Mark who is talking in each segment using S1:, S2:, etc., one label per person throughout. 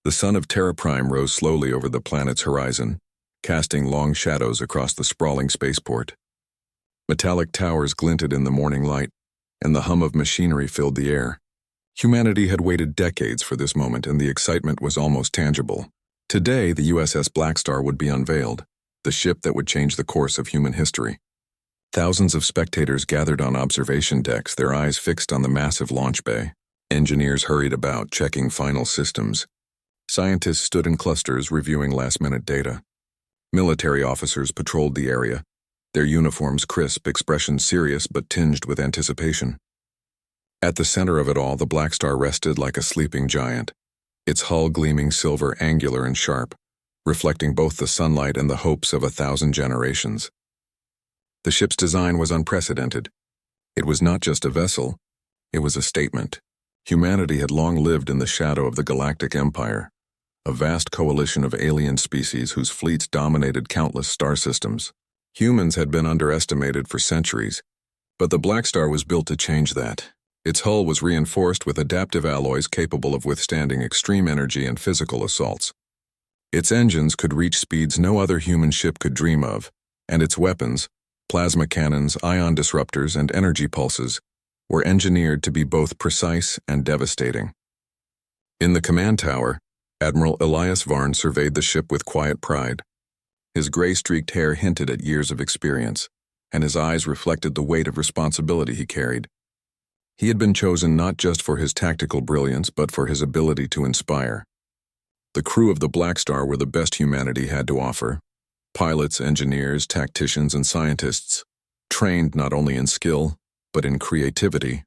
S1: The sun of TerraPrime rose slowly over the planet's horizon, casting long shadows across the sprawling spaceport. Metallic towers glinted in the morning light, and the hum of machinery filled the air. Humanity had waited decades for this moment, and the excitement was almost tangible. Today, the USS Blackstar would be unveiled, the ship that would change the course of human history. Thousands of spectators gathered on observation decks, their eyes fixed on the massive launch bay. Engineers hurried about, checking final systems. Scientists stood in clusters, reviewing last-minute data. Military officers patrolled the area, their uniforms crisp, expressions serious but tinged with anticipation. At the center of it all, the Blackstar rested like a sleeping giant, its hull gleaming silver, angular and sharp, reflecting both the sunlight and the hopes of 1,000 generations. The ship's design was unprecedented. It was not just a vessel, it was a statement. Humanity had long lived in the shadow of the Galactic Empire, a vast coalition of alien species whose fleets dominated countless star systems. Humans had been underestimated for centuries, but the Blackstar was built to change that. Its hull was reinforced with adaptive alloys capable of withstanding extreme energy and physical assaults. Its engines could reach speeds no other human ship could dream of, and its weapons, plasma cannons, ion disruptors, and energy pulses, were engineered to be both precise and devastating. In the command tower, Admiral Elias Varn surveyed the ship with quiet pride. His gray-streaked hair hinted at years of experience, and his eyes reflected the weight of responsibility he carried. He had been chosen not just for his tactical brilliance, but for his ability to inspire. The crew of the Blackstar were the best humanity had to offer. Pilots, engineers, tacticians, and scientists, trained not only in skill, but in creativity.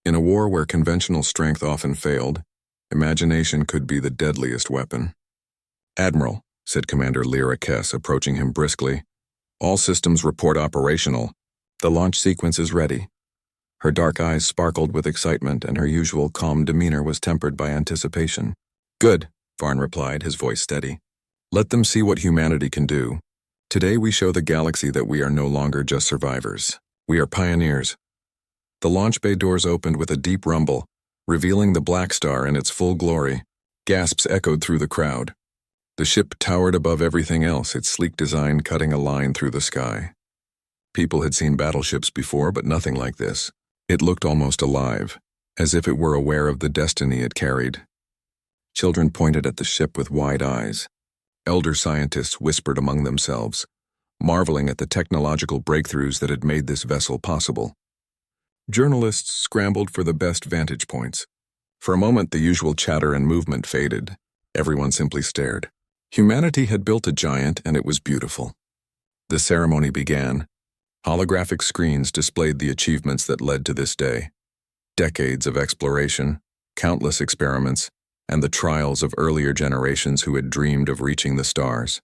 S1: In a war where conventional strength often failed, imagination could be the deadliest weapon. "Admiral," said Commander Lyra, approaching him briskly, "all systems report operational. The launch sequence is ready." Her dark eyes sparkled with excitement, and her usual calm demeanor was tempered by anticipation. "Good," Varn replied, his voice steady. "Let them see what humanity can do. Today we show the galaxy that we are no longer just survivors. We are pioneers." The launch bay doors opened with a deep rumble, revealing the Blackstar in its full glory. Gasps echoed through the crowd. The ship towered above everything else, its sleek design cutting a line through the sky. People had seen battleships before, but nothing like this. It looked almost alive, as if it were aware of the destiny it carried. Children pointed at the ship with wide eyes. Elder scientists whispered among themselves, marveling at the technological breakthroughs that had made this vessel possible. Journalists scrambled for the best vantage points. For a moment, the usual chatter and movement faded. Everyone simply stared. Humanity had built a giant, and it was beautiful. The ceremony began. Holographic screens displayed the achievements that led to this day. Decades of exploration, countless experiments, and the trials of earlier generations who had dreamed of reaching the stars.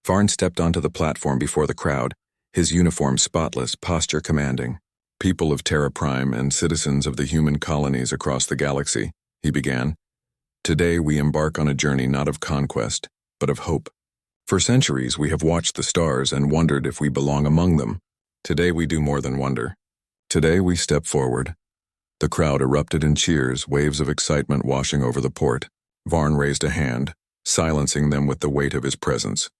S1: Varn stepped onto the platform before the crowd, his uniform spotless, posture commanding. "People of TerraPrime and citizens of the human colonies across the galaxy," he began. "Today we embark on a journey not of conquest, but of hope. For centuries we have watched the stars and wondered if we belong among them. Today we do more than wonder. Today we step forward." The crowd erupted in cheers, waves of excitement washing over the port. Varn raised a hand, silencing them with the weight of his presence.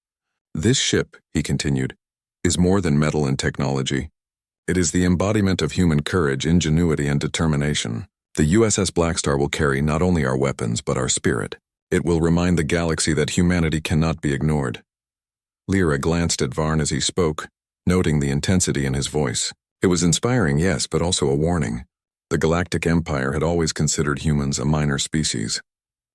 S1: "This ship," he continued, "is more than metal and technology. It is the embodiment of human courage, ingenuity, and determination. The USS Blackstar will carry not only our weapons, but our spirit. It will remind the galaxy that humanity cannot be ignored." Lyra glanced at Varn as he spoke, noting the intensity in his voice. It was inspiring, yes, but also a warning. The Galactic Empire had always considered humans a minor species.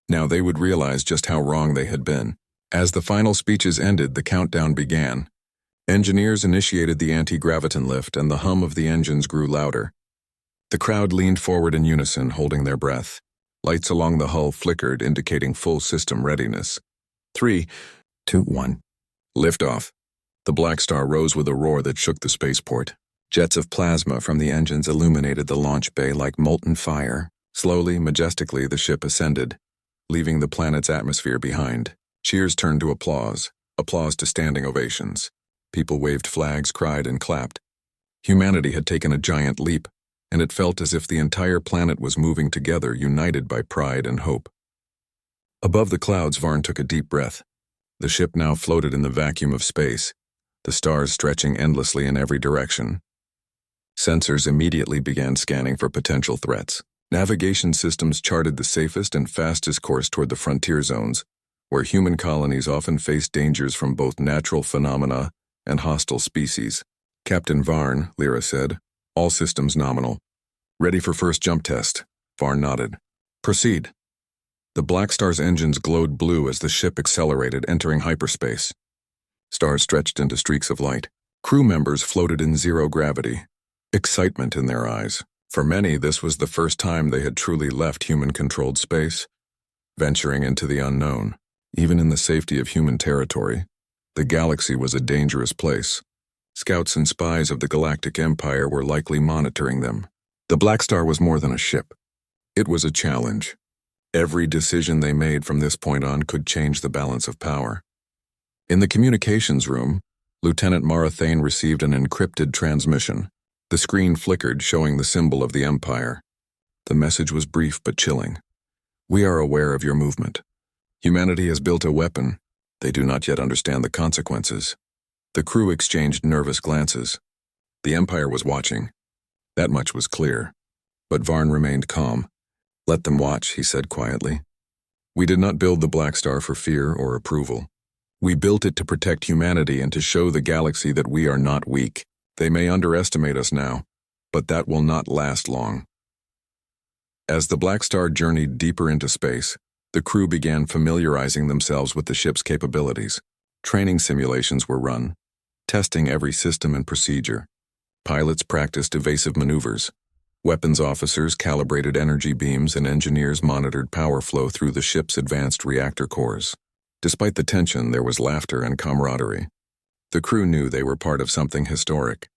S1: Now they would realize just how wrong they had been. As the final speeches ended, the countdown began. Engineers initiated the anti-graviton lift, and the hum of the engines grew louder. The crowd leaned forward in unison, holding their breath. Lights along the hull flickered, indicating full system readiness. 3, 2, 1. Liftoff. The Blackstar rose with a roar that shook the spaceport. Jets of plasma from the engines illuminated the launch bay like molten fire. Slowly, majestically, the ship ascended, leaving the planet's atmosphere behind. Cheers turned to applause to standing ovations. People waved flags, cried, and clapped. Humanity had taken a giant leap, and it felt as if the entire planet was moving together, united by pride and hope. Above the clouds, Varn took a deep breath. The ship now floated in the vacuum of space, the stars stretching endlessly in every direction. Sensors immediately began scanning for potential threats. Navigation systems charted the safest and fastest course toward the frontier zones, where human colonies often faced dangers from both natural phenomena and hostile species. "Captain Varn," Lyra said, "all systems nominal. Ready for first jump test." Varn nodded. "Proceed." The Blackstar's engines glowed blue as the ship accelerated, entering hyperspace. Stars stretched into streaks of light. Crew members floated in zero gravity, excitement in their eyes. For many, this was the first time they had truly left human-controlled space, venturing into the unknown. Even in the safety of human territory, the galaxy was a dangerous place. Scouts and spies of the Galactic Empire were likely monitoring them. The Blackstar was more than a ship. It was a challenge. Every decision they made from this point on could change the balance of power. In the communications room, Lieutenant Mara Thane received an encrypted transmission. The screen flickered, showing the symbol of the Empire. The message was brief but chilling. "We are aware of your movement. Humanity has built a weapon. They do not yet understand the consequences." The crew exchanged nervous glances. The Empire was watching. That much was clear. But Varn remained calm. "Let them watch," he said quietly. "We did not build the Blackstar for fear or approval. We built it to protect humanity and to show the galaxy that we are not weak. They may underestimate us now, but that will not last long." As the Blackstar journeyed deeper into space, the crew began familiarizing themselves with the ship's capabilities. Training simulations were run, testing every system and procedure. Pilots practiced evasive maneuvers. Weapons officers calibrated energy beams, and engineers monitored power flow through the ship's advanced reactor cores. Despite the tension, there was laughter and camaraderie. The crew knew they were part of something historic.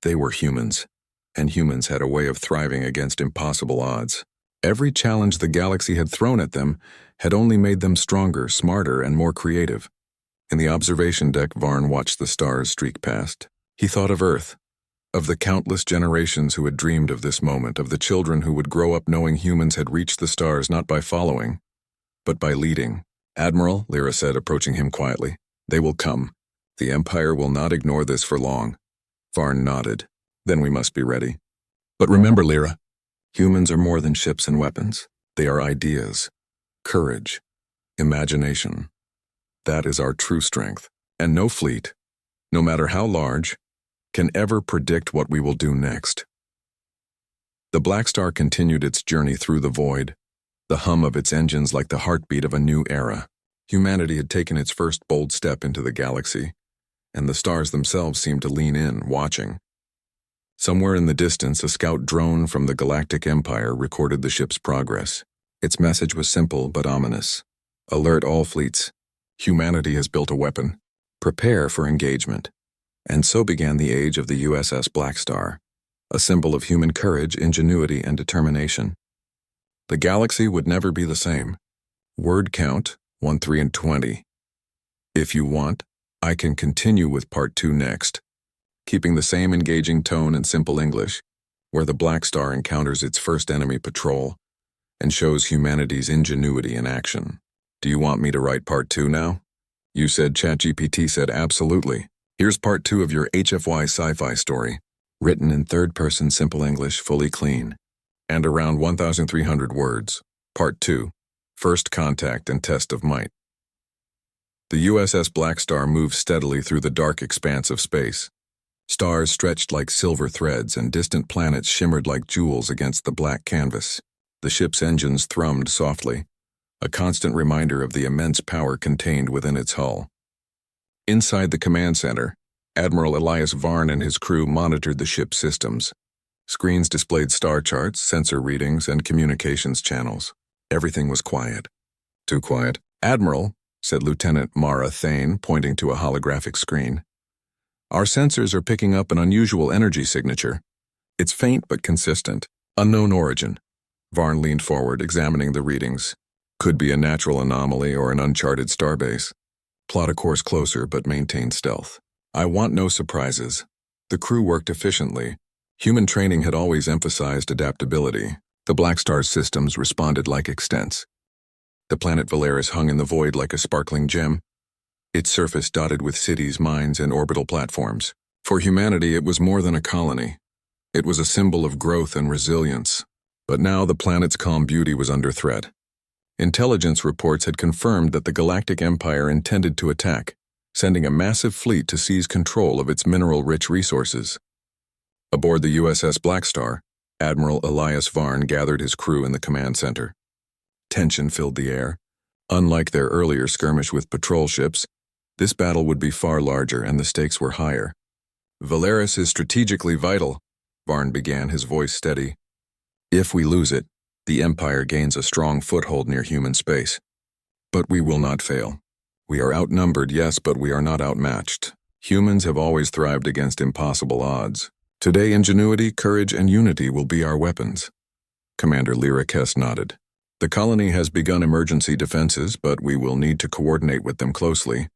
S1: They were humans, and humans had a way of thriving against impossible odds. Every challenge the galaxy had thrown at them had only made them stronger, smarter, and more creative. In the observation deck, Varn watched the stars streak past. He thought of Earth, of the countless generations who had dreamed of this moment, of the children who would grow up knowing humans had reached the stars not by following, but by leading. "Admiral," Lyra said, approaching him quietly, "they will come. The Empire will not ignore this for long." Varn nodded. "Then we must be ready. But remember, Lyra, humans are more than ships and weapons. They are ideas, courage, imagination. That is our true strength. And no fleet, no matter how large, can ever predict what we will do next." The Blackstar continued its journey through the void, the hum of its engines like the heartbeat of a new era. Humanity had taken its first bold step into the galaxy, and the stars themselves seemed to lean in, watching. Somewhere in the distance, a scout drone from the Galactic Empire recorded the ship's progress. Its message was simple but ominous. "Alert all fleets. Humanity has built a weapon. Prepare for engagement." And so began the age of the USS Blackstar, a symbol of human courage, ingenuity, and determination. The galaxy would never be the same. Word count 1, 3, and 20. If you want, I can continue with part 2 next, keeping the same engaging tone and simple English, where the Blackstar encounters its first enemy patrol and shows humanity's ingenuity in action. Do you want me to write part 2 now? You said ChatGPT said absolutely. Here's part 2 of your HFY Sci-Fi story, written in third-person simple English, fully clean, and around 1,300 words. Part 2, First Contact and Test of Might. The USS Blackstar moved steadily through the dark expanse of space. Stars stretched like silver threads, and distant planets shimmered like jewels against the black canvas. The ship's engines thrummed softly, a constant reminder of the immense power contained within its hull. Inside the command center, Admiral Elias Varn and his crew monitored the ship's systems. Screens displayed star charts, sensor readings, and communications channels. Everything was quiet. Too quiet. "Admiral," said Lieutenant Mara Thane, pointing to a holographic screen, "our sensors are picking up an unusual energy signature. It's faint but consistent. Unknown origin." Varn leaned forward, examining the readings. "Could be a natural anomaly or an uncharted starbase. Plot a course closer but maintain stealth. I want no surprises." The crew worked efficiently. Human training had always emphasized adaptability. The Blackstar's systems responded like extents. The planet Valeris hung in the void like a sparkling gem, its surface dotted with cities, mines, and orbital platforms. For humanity, it was more than a colony. It was a symbol of growth and resilience. But now the planet's calm beauty was under threat. Intelligence reports had confirmed that the Galactic Empire intended to attack, sending a massive fleet to seize control of its mineral-rich resources. Aboard the USS Blackstar, Admiral Elias Varn gathered his crew in the command center. Tension filled the air. Unlike their earlier skirmish with patrol ships, this battle would be far larger and the stakes were higher. "Valeris is strategically vital," Varn began, his voice steady. "If we lose it, the Empire gains a strong foothold near human space. But we will not fail. We are outnumbered, yes, but we are not outmatched. Humans have always thrived against impossible odds. Today, ingenuity, courage, and unity will be our weapons." Commander Lyra nodded. "The colony has begun emergency defenses, but we will need to coordinate with them closely.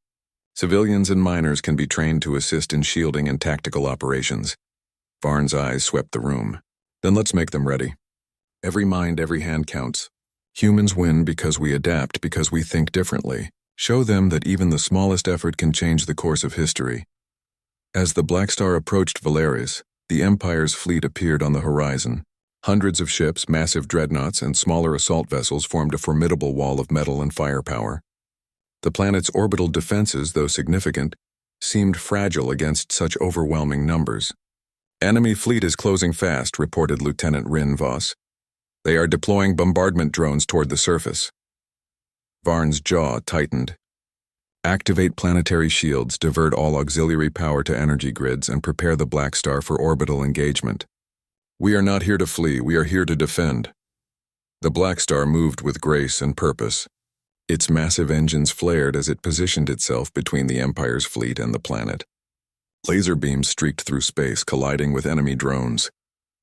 S1: Civilians and miners can be trained to assist in shielding and tactical operations." Varn's eyes swept the room. "Then let's make them ready. Every mind, every hand counts. Humans win because we adapt, because we think differently. Show them that even the smallest effort can change the course of history." As the Blackstar approached Valeris, the Empire's fleet appeared on the horizon. Hundreds of ships, massive dreadnoughts, and smaller assault vessels formed a formidable wall of metal and firepower. The planet's orbital defenses, though significant, seemed fragile against such overwhelming numbers. "Enemy fleet is closing fast," reported Lieutenant Rin Voss. "They are deploying bombardment drones toward the surface." Varn's jaw tightened. "Activate planetary shields, divert all auxiliary power to energy grids, and prepare the Blackstar for orbital engagement. We are not here to flee, we are here to defend." The Blackstar moved with grace and purpose. Its massive engines flared as it positioned itself between the Empire's fleet and the planet. Laser beams streaked through space, colliding with enemy drones,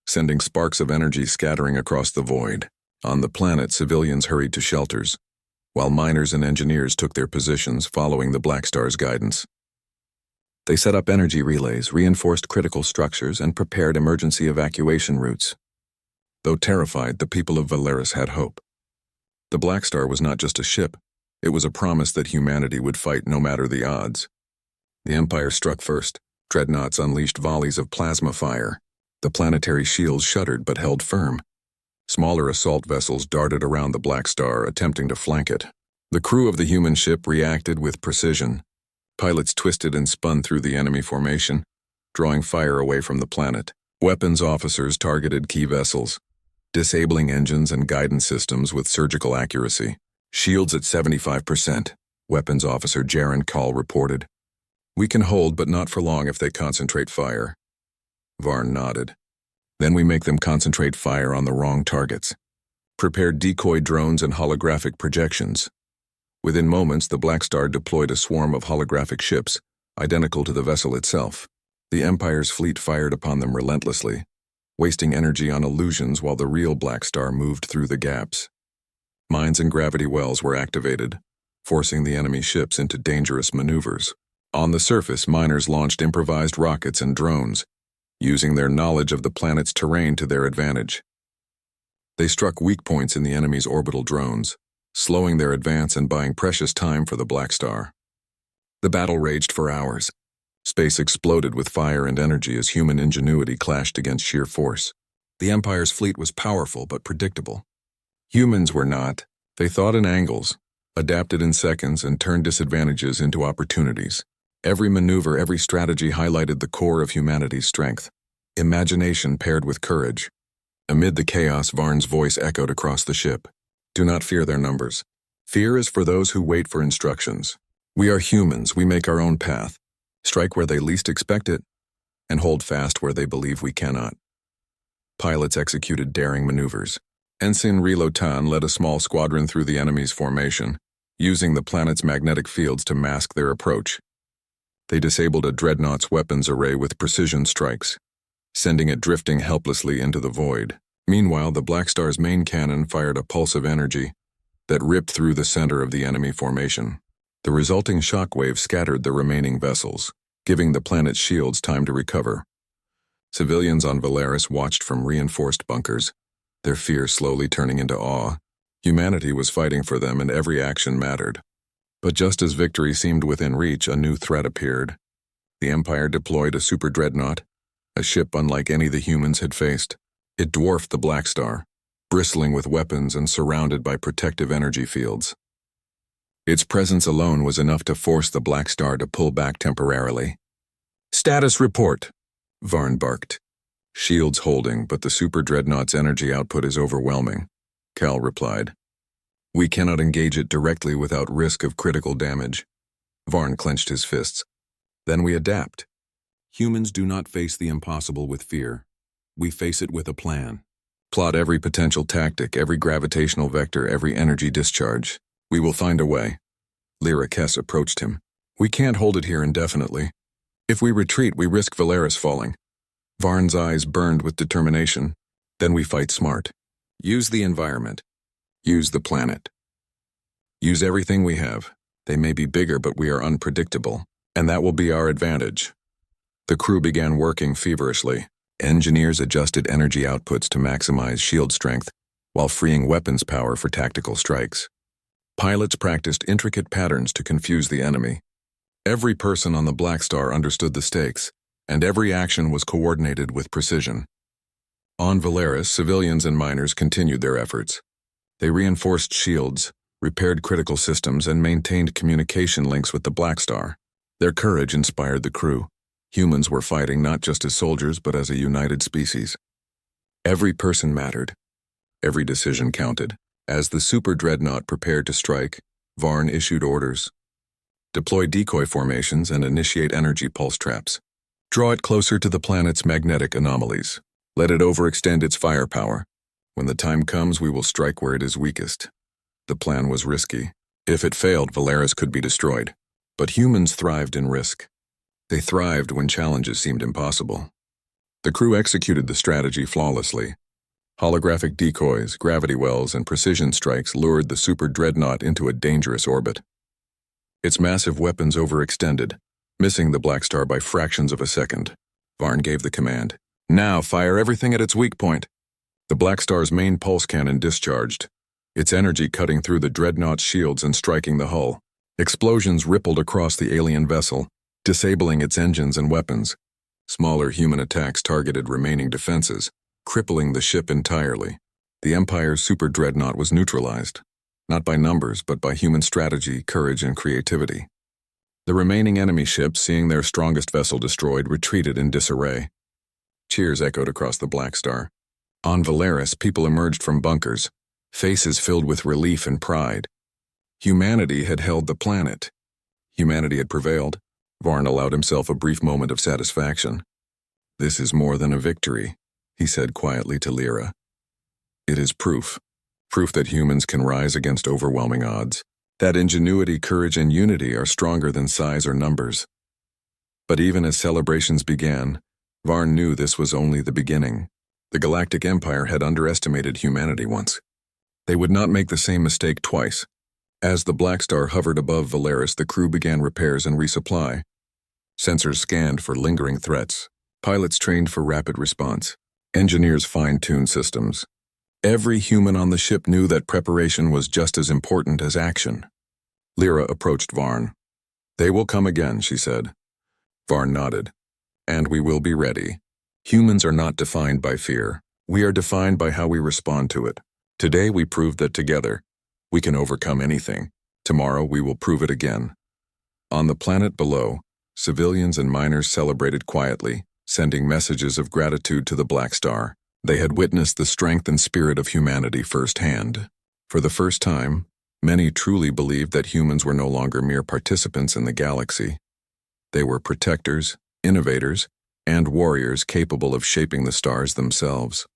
S1: sending sparks of energy scattering across the void. On the planet, civilians hurried to shelters, while miners and engineers took their positions following the Blackstar's guidance. They set up energy relays, reinforced critical structures, and prepared emergency evacuation routes. Though terrified, the people of Valeris had hope. The Blackstar was not just a ship, it was a promise that humanity would fight no matter the odds. The Empire struck first. Dreadnoughts unleashed volleys of plasma fire. The planetary shields shuddered but held firm. Smaller assault vessels darted around the Blackstar, attempting to flank it. The crew of the human ship reacted with precision. Pilots twisted and spun through the enemy formation, drawing fire away from the planet. Weapons officers targeted key vessels, disabling engines and guidance systems with surgical accuracy. "Shields at 75%, Weapons Officer Jaren Call reported. "We can hold, but not for long if they concentrate fire." Varn nodded. "Then we make them concentrate fire on the wrong targets. Prepare decoy drones and holographic projections." Within moments, the Blackstar deployed a swarm of holographic ships, identical to the vessel itself. The Empire's fleet fired upon them relentlessly, wasting energy on illusions while the real Blackstar moved through the gaps. Mines and gravity wells were activated, forcing the enemy ships into dangerous maneuvers. On the surface, miners launched improvised rockets and drones, using their knowledge of the planet's terrain to their advantage. They struck weak points in the enemy's orbital drones, slowing their advance and buying precious time for the Blackstar. The battle raged for hours. Space exploded with fire and energy as human ingenuity clashed against sheer force. The Empire's fleet was powerful but predictable. Humans were not. They thought in angles, adapted in seconds, and turned disadvantages into opportunities. Every maneuver, every strategy highlighted the core of humanity's strength. Imagination paired with courage. Amid the chaos, Varn's voice echoed across the ship. "Do not fear their numbers. Fear is for those who wait for instructions. We are humans, we make our own path. Strike where they least expect it, and hold fast where they believe we cannot." Pilots executed daring maneuvers. Ensign Relotan led a small squadron through the enemy's formation, using the planet's magnetic fields to mask their approach. They disabled a dreadnought's weapons array with precision strikes, sending it drifting helplessly into the void. Meanwhile, the Blackstar's main cannon fired a pulse of energy that ripped through the center of the enemy formation. The resulting shockwave scattered the remaining vessels, giving the planet's shields time to recover. Civilians on Valeris watched from reinforced bunkers, their fear slowly turning into awe. Humanity was fighting for them and every action mattered. But just as victory seemed within reach, a new threat appeared. The Empire deployed a super dreadnought, a ship unlike any the humans had faced. It dwarfed the Blackstar, bristling with weapons and surrounded by protective energy fields. Its presence alone was enough to force the Blackstar to pull back temporarily. "Status report," Varn barked. "Shields holding, but the super dreadnought's energy output is overwhelming," Cal replied. "We cannot engage it directly without risk of critical damage." Varn clenched his fists. "Then we adapt. Humans do not face the impossible with fear. We face it with a plan. Plot every potential tactic, every gravitational vector, every energy discharge. We will find a way." Lyra Kess approached him. "We can't hold it here indefinitely. If we retreat, we risk Valeris falling." Varn's eyes burned with determination. "Then we fight smart. Use the environment. Use the planet. Use everything we have. They may be bigger, but we are unpredictable, and that will be our advantage." The crew began working feverishly. Engineers adjusted energy outputs to maximize shield strength, while freeing weapons power for tactical strikes. Pilots practiced intricate patterns to confuse the enemy. Every person on the Blackstar understood the stakes, and every action was coordinated with precision. On Valeris, civilians and miners continued their efforts. They reinforced shields, repaired critical systems, and maintained communication links with the Blackstar. Their courage inspired the crew. Humans were fighting not just as soldiers, but as a united species. Every person mattered. Every decision counted. As the super dreadnought prepared to strike, Varn issued orders. Deploy decoy formations and initiate energy pulse traps. Draw it closer to the planet's magnetic anomalies. Let it overextend its firepower. When the time comes, we will strike where it is weakest. The plan was risky. If it failed, Valeris could be destroyed. But humans thrived in risk. They thrived when challenges seemed impossible. The crew executed the strategy flawlessly. Holographic decoys, gravity wells, and precision strikes lured the super dreadnought into a dangerous orbit. Its massive weapons overextended, missing the Blackstar by fractions of a second. Varn gave the command. "Now fire everything at its weak point." The Blackstar's main pulse cannon discharged, its energy cutting through the dreadnought's shields and striking the hull. Explosions rippled across the alien vessel, disabling its engines and weapons. Smaller human attacks targeted remaining defenses, crippling the ship entirely. The Empire's super dreadnought was neutralized, not by numbers, but by human strategy, courage, and creativity. The remaining enemy ships, seeing their strongest vessel destroyed, retreated in disarray. Cheers echoed across the Blackstar. On Valeris, people emerged from bunkers, faces filled with relief and pride. Humanity had held the planet. Humanity had prevailed. Varn allowed himself a brief moment of satisfaction. "This is more than a victory," he said quietly to Lyra. "It is proof that humans can rise against overwhelming odds, that ingenuity, courage, and unity are stronger than size or numbers." But even as celebrations began, Varn knew this was only the beginning. The Galactic Empire had underestimated humanity once. They would not make the same mistake twice. As the Blackstar hovered above Valeris, the crew began repairs and resupply. Sensors scanned for lingering threats. Pilots trained for rapid response. Engineers fine-tuned systems. Every human on the ship knew that preparation was just as important as action. Lyra approached Varn. "They will come again," she said. Varn nodded. "And we will be ready. Humans are not defined by fear. We are defined by how we respond to it. Today we proved that together, we can overcome anything. Tomorrow we will prove it again." On the planet below, civilians and miners celebrated quietly, sending messages of gratitude to the Blackstar. They had witnessed the strength and spirit of humanity firsthand. For the first time, many truly believed that humans were no longer mere participants in the galaxy. They were protectors, innovators, and warriors capable of shaping the stars themselves.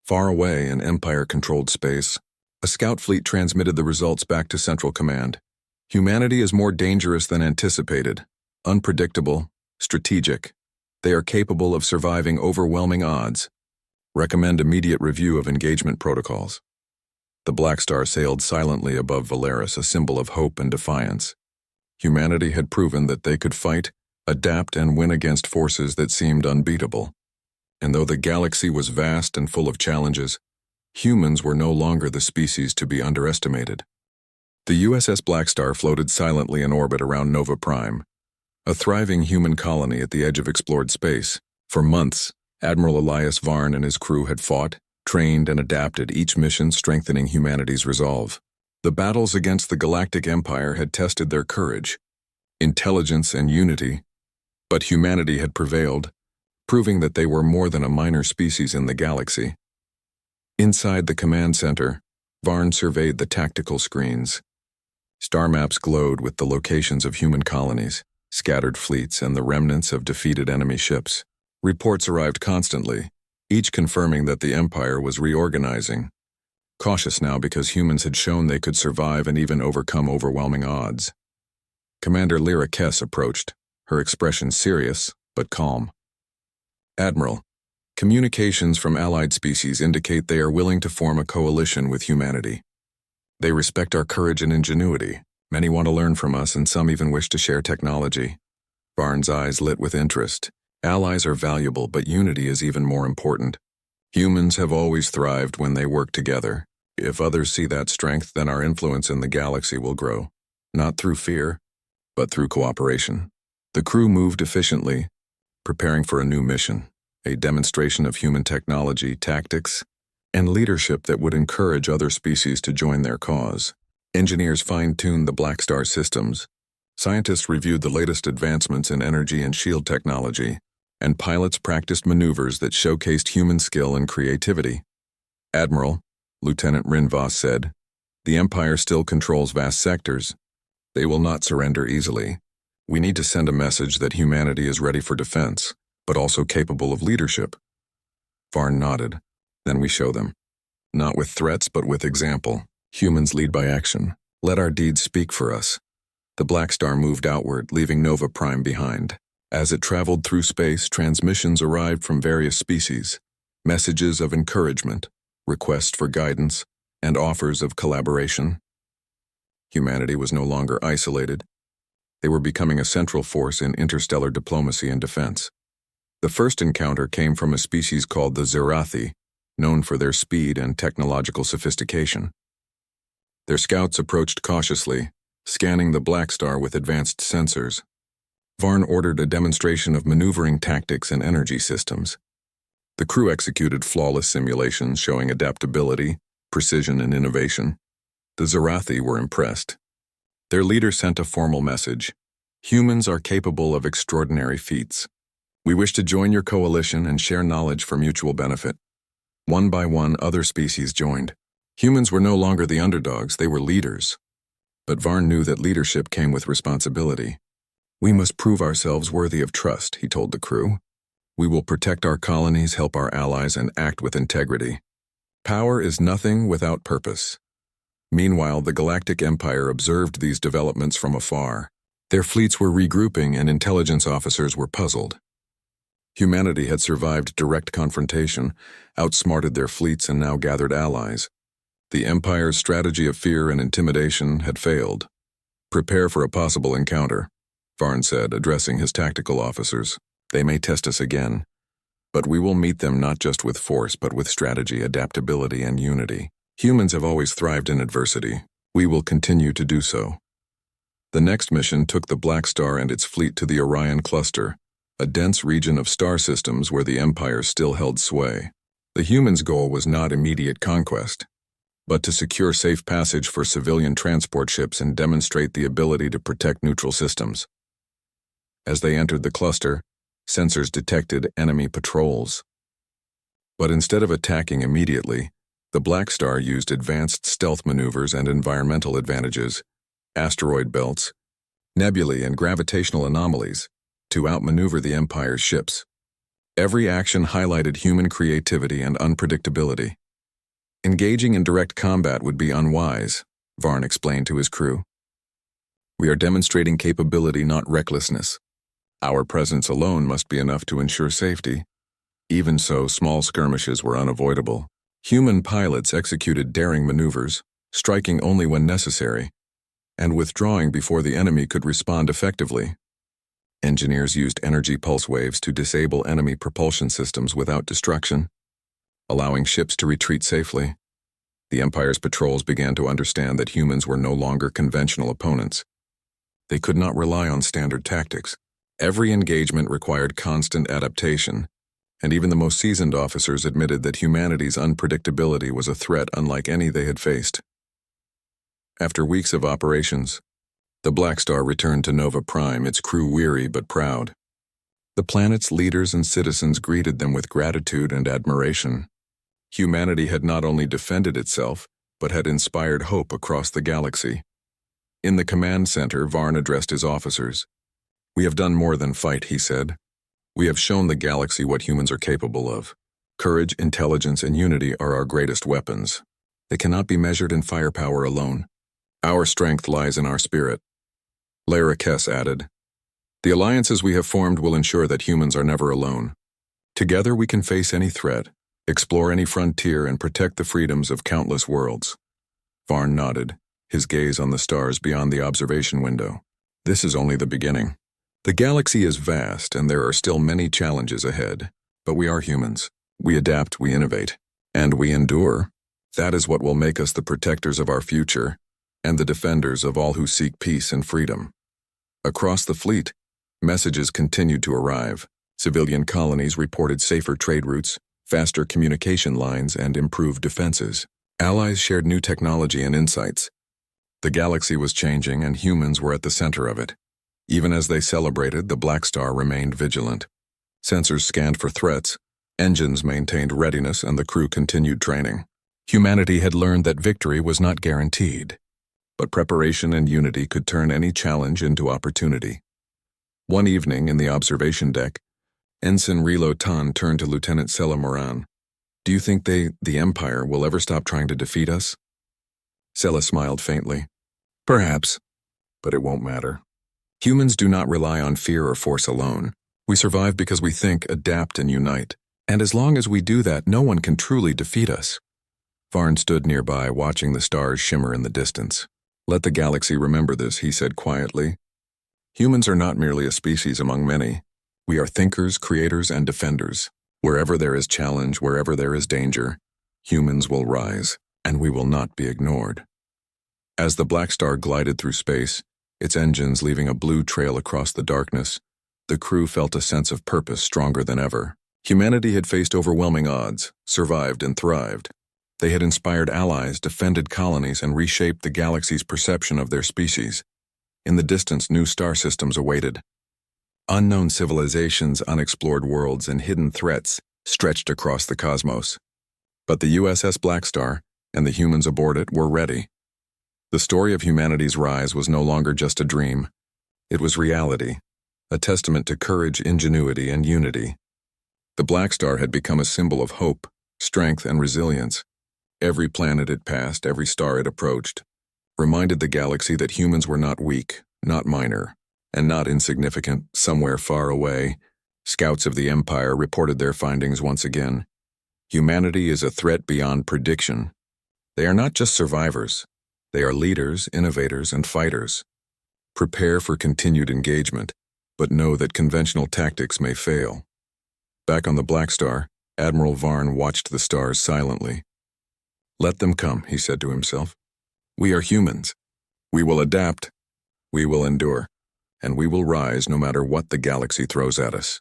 S1: Far away in Empire-controlled space, a scout fleet transmitted the results back to Central Command. Humanity is more dangerous than anticipated, unpredictable, strategic. They are capable of surviving overwhelming odds. Recommend immediate review of engagement protocols. The Blackstar sailed silently above Valeris, a symbol of hope and defiance. Humanity had proven that they could fight, adapt, and win against forces that seemed unbeatable. And though the galaxy was vast and full of challenges, Humans were no longer the species to be underestimated. The USS Blackstar floated silently in orbit around Nova Prime, a thriving human colony at the edge of explored space. For months, Admiral Elias Varn and his crew had fought, trained, and adapted, each mission strengthening humanity's resolve. The battles against the Galactic Empire had tested their courage, intelligence, and unity, but humanity had prevailed, proving that they were more than a minor species in the galaxy. Inside the command center, Varn surveyed the tactical screens. Star maps glowed with the locations of human colonies, scattered fleets, and the remnants of defeated enemy ships. Reports arrived constantly, each confirming that the Empire was reorganizing, cautious now because humans had shown they could survive and even overcome overwhelming odds. Commander Lyra approached, her expression serious but calm. "Admiral, communications from allied species indicate they are willing to form a coalition with humanity. They respect our courage and ingenuity. Many want to learn from us, and some even wish to share technology." Varn's eyes lit with interest. Allies are valuable, but unity is even more important. Humans have always thrived when they work together. If others see that strength, then our influence in the galaxy will grow, not through fear, but through cooperation. The crew moved efficiently, preparing for a new mission, a demonstration of human technology, tactics, and leadership that would encourage other species to join their cause. Engineers fine-tuned the Blackstar systems. Scientists reviewed the latest advancements in energy and shield technology, and pilots practiced maneuvers that showcased human skill and creativity. "Admiral," Lieutenant Rinvas said, "the Empire still controls vast sectors. They will not surrender easily. We need to send a message that humanity is ready for defense, but also capable of leadership." Varn nodded. "Then we show them. Not with threats, but with example. Humans lead by action. Let our deeds speak for us." The Blackstar moved outward, leaving Nova Prime behind. As it traveled through space, transmissions arrived from various species, messages of encouragement, requests for guidance, and offers of collaboration. Humanity was no longer isolated. They were becoming a central force in interstellar diplomacy and defense. The first encounter came from a species called the Zerathi, known for their speed and technological sophistication. Their scouts approached cautiously, scanning the Blackstar with advanced sensors. Varn ordered a demonstration of maneuvering tactics and energy systems. The crew executed flawless simulations showing adaptability, precision, and innovation. The Zerathi were impressed. Their leader sent a formal message: "Humans are capable of extraordinary feats. We wish to join your coalition and share knowledge for mutual benefit." One by one, other species joined. Humans were no longer the underdogs, they were leaders. But Varn knew that leadership came with responsibility. "We must prove ourselves worthy of trust," he told the crew. "We will protect our colonies, help our allies, and act with integrity. Power is nothing without purpose." Meanwhile, the Galactic Empire observed these developments from afar. Their fleets were regrouping, and intelligence officers were puzzled. Humanity had survived direct confrontation, outsmarted their fleets, and now gathered allies. The Empire's strategy of fear and intimidation had failed. "Prepare for a possible encounter," Varn said, addressing his tactical officers. "They may test us again, but we will meet them not just with force, but with strategy, adaptability, and unity. Humans have always thrived in adversity. We will continue to do so." The next mission took the Blackstar and its fleet to the Orion Cluster, a dense region of star systems where the Empire still held sway. The humans' goal was not immediate conquest, but to secure safe passage for civilian transport ships and demonstrate the ability to protect neutral systems. As they entered the cluster, sensors detected enemy patrols. But instead of attacking immediately, the Blackstar used advanced stealth maneuvers and environmental advantages, asteroid belts, nebulae, and gravitational anomalies, to outmaneuver the Empire's ships. Every action highlighted human creativity and unpredictability. "Engaging in direct combat would be unwise," Varn explained to his crew. "We are demonstrating capability, not recklessness. Our presence alone must be enough to ensure safety." Even so, small skirmishes were unavoidable. Human pilots executed daring maneuvers, striking only when necessary, and withdrawing before the enemy could respond effectively. Engineers used energy pulse waves to disable enemy propulsion systems without destruction. allowing ships to retreat safely. The Empire's patrols began to understand that humans were no longer conventional opponents. They could not rely on standard tactics. Every engagement required constant adaptation, and even the most seasoned officers admitted that humanity's unpredictability was a threat unlike any they had faced. After weeks of operations, the Blackstar returned to Nova Prime, its crew weary but proud. The planet's leaders and citizens greeted them with gratitude and admiration. Humanity had not only defended itself, but had inspired hope across the galaxy. In the command center, Varn addressed his officers. "We have done more than fight," he said. "We have shown the galaxy what humans are capable of. Courage, intelligence, and unity are our greatest weapons. They cannot be measured in firepower alone. Our strength lies in our spirit." Lyra added, "The alliances we have formed will ensure that humans are never alone. Together we can face any threat, explore any frontier, and protect the freedoms of countless worlds." Varn nodded, his gaze on the stars beyond the observation window. "This is only the beginning. The galaxy is vast, and there are still many challenges ahead. But we are humans. We adapt, we innovate, and we endure. That is what will make us the protectors of our future, and the defenders of all who seek peace and freedom." Across the fleet, messages continued to arrive. Civilian colonies reported safer trade routes, faster communication lines, and improved defenses. Allies shared new technology and insights. The galaxy was changing, and humans were at the center of it. Even as they celebrated, the Blackstar remained vigilant. Sensors scanned for threats, engines maintained readiness, and the crew continued training. Humanity had learned that victory was not guaranteed, but preparation and unity could turn any challenge into opportunity. One evening, in the observation deck, Ensign Relo Tan turned to Lieutenant Sela Moran. "Do you think the Empire, will ever stop trying to defeat us?" Sela smiled faintly. "Perhaps, but it won't matter. Humans do not rely on fear or force alone. We survive because we think, adapt, and unite. And as long as we do that, no one can truly defeat us." Varn stood nearby, watching the stars shimmer in the distance. "Let the galaxy remember this," he said quietly. "Humans are not merely a species among many. We are thinkers, creators, and defenders. Wherever there is challenge, wherever there is danger, humans will rise, and we will not be ignored." As the Blackstar glided through space, its engines leaving a blue trail across the darkness, the crew felt a sense of purpose stronger than ever. Humanity had faced overwhelming odds, survived, and thrived. They had inspired allies, defended colonies, and reshaped the galaxy's perception of their species. In the distance, new star systems awaited. Unknown civilizations, unexplored worlds, and hidden threats stretched across the cosmos. But the USS Blackstar and the humans aboard it were ready. The story of humanity's rise was no longer just a dream. It was reality, a testament to courage, ingenuity, and unity. The Blackstar had become a symbol of hope, strength, and resilience. Every planet it passed, every star it approached, reminded the galaxy that humans were not weak, not minor, and not insignificant. Somewhere far away, scouts of the Empire reported their findings once again. Humanity is a threat beyond prediction. They are not just survivors. They are leaders, innovators, and fighters. Prepare for continued engagement, but know that conventional tactics may fail. Back on the Blackstar, Admiral Varn watched the stars silently. "Let them come," he said to himself. "We are humans. We will adapt. We will endure. And we will rise no matter what the galaxy throws at us."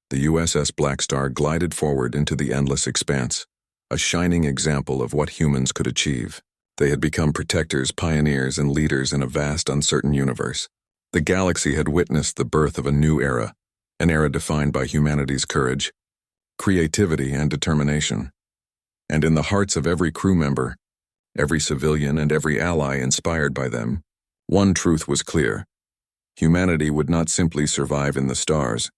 S1: The USS Blackstar glided forward into the endless expanse, a shining example of what humans could achieve. They had become protectors, pioneers, and leaders in a vast, uncertain universe. The galaxy had witnessed the birth of a new era, an era defined by humanity's courage, creativity, and determination. And in the hearts of every crew member, every civilian, and every ally inspired by them, one truth was clear. Humanity would not simply survive in the stars.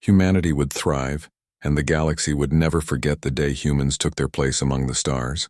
S1: Humanity would thrive, and the galaxy would never forget the day humans took their place among the stars.